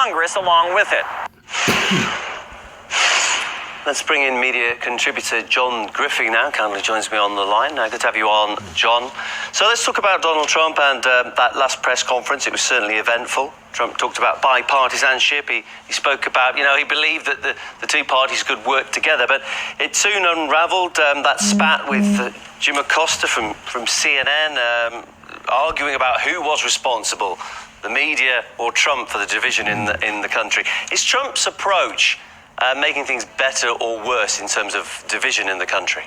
Congress along with it. Let's bring in media contributor John Griffing now. Kindly joins me on the line. Good to have you on, John. So let's talk about Donald Trump and that last press conference. It was certainly eventful. Trump talked about bipartisanship. He spoke about, he believed that the two parties could work together. But it soon unravelled, that spat with Jim Acosta from CNN, arguing about who was responsible, the media or Trump, for the division in the country. Is Trump's approach making things better or worse in terms of division in the country?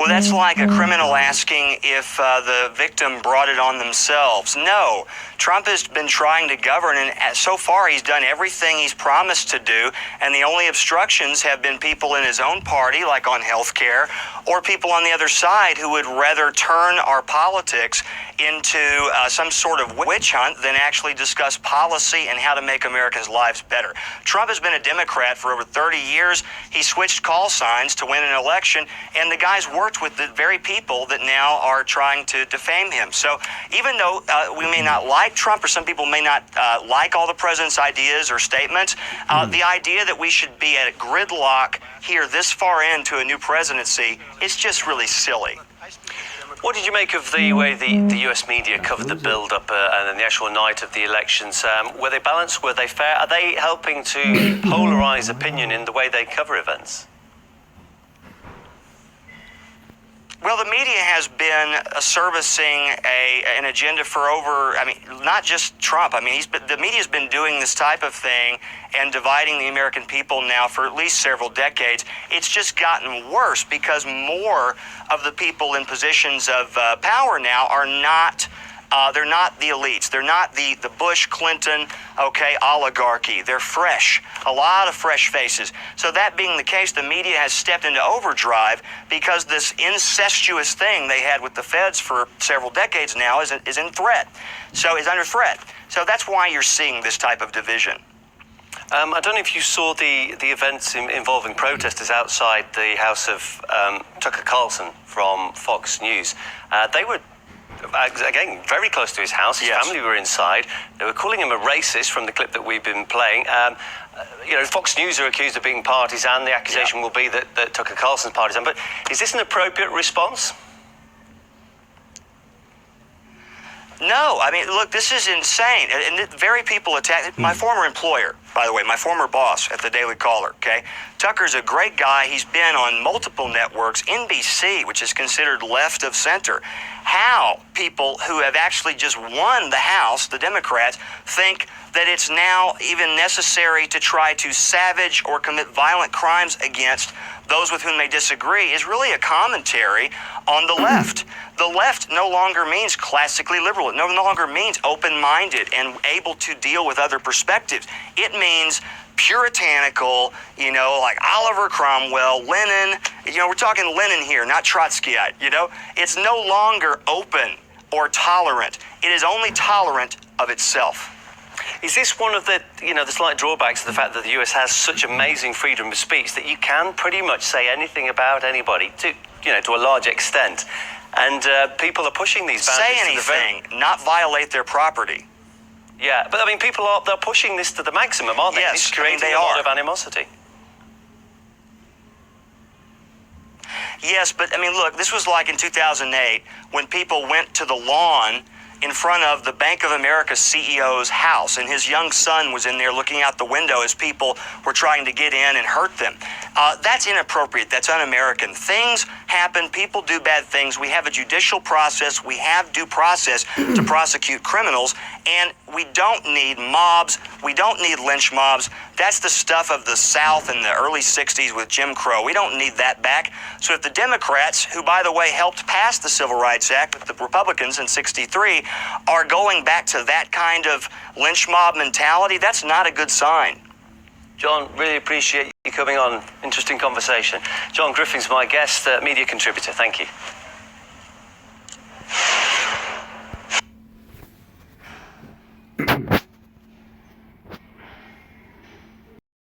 Well, that's like a criminal asking if the victim brought it on themselves. No, Trump has been trying to govern, and so far he's done everything he's promised to do, and the only obstructions have been people in his own party, like on health care, or people on the other side who would rather turn our politics into some sort of witch hunt than actually discuss policy and how to make Americans' lives better. Trump has been a Democrat for over 30 years. He switched call signs to win an election, and the guy's worked with the very people that now are trying to defame him. So even though we may not like Trump, or some people may not like all the president's ideas or statements, the idea that we should be at a gridlock here this far into a new presidency is just really silly. What did you make of the way the US media covered the build-up and then the actual night of the elections? Were they balanced? Were they fair? Are they helping to polarize opinion in the way they cover events? Well, the media has been servicing an agenda for not just Trump. The media's been doing this type of thing and dividing the American people now for at least several decades. It's just gotten worse because more of the people in positions of power now are not they're not the elites. They're not the Bush, Clinton, oligarchy. They're fresh, a lot of fresh faces. So that being the case, the media has stepped into overdrive because this incestuous thing they had with the feds for several decades now is in threat. So is under threat. So that's why you're seeing this type of division. I don't know if you saw the events involving protesters outside the house of Tucker Carlson from Fox News. They were, again, very close to his house. His family were inside. They were calling him a racist from the clip that we've been playing. Fox News are accused of being partisan. The accusation will be that Tucker Carlson's partisan. But is this an appropriate response? No, look, this is insane. And the very people attack my former employer, by the way, my former boss at the Daily Caller, okay? Tucker's a great guy. He's been on multiple networks, NBC, which is considered left of center. How people who have actually just won the House, the Democrats, think that it's now even necessary to try to savage or commit violent crimes against those with whom they disagree is really a commentary on the left. The left no longer means classically liberal. It no longer means open-minded and able to deal with other perspectives. It means puritanical, like Oliver Cromwell, Lenin. We're talking Lenin here, not Trotskyite, It's no longer open or tolerant. It is only tolerant of itself. Is this one of the slight drawbacks of the fact that the US has such amazing freedom of speech that you can pretty much say anything about anybody to a large extent, and people are pushing these boundaries? Say anything, not violate their property. Yeah, but they're pushing this to the maximum, aren't they? Yes, it's creating they a lot are. of animosity. Yes, but look, this was like in 2008 when people went to the lawn in front of the Bank of America CEO's house, and his young son was in there looking out the window as people were trying to get in and hurt them. That's inappropriate. That's un-American. Things happen. People do bad things. We have a judicial process. We have due process to prosecute criminals, and we don't need mobs. We don't need lynch mobs. That's the stuff of the South in the early 60s with Jim Crow. We don't need that back. So if the Democrats, who, by the way, helped pass the Civil Rights Act with the Republicans in '63, are going back to that kind of lynch mob mentality, that's not a good sign. John, really appreciate you coming on. Interesting conversation. John Griffing's my guest, media contributor. Thank you.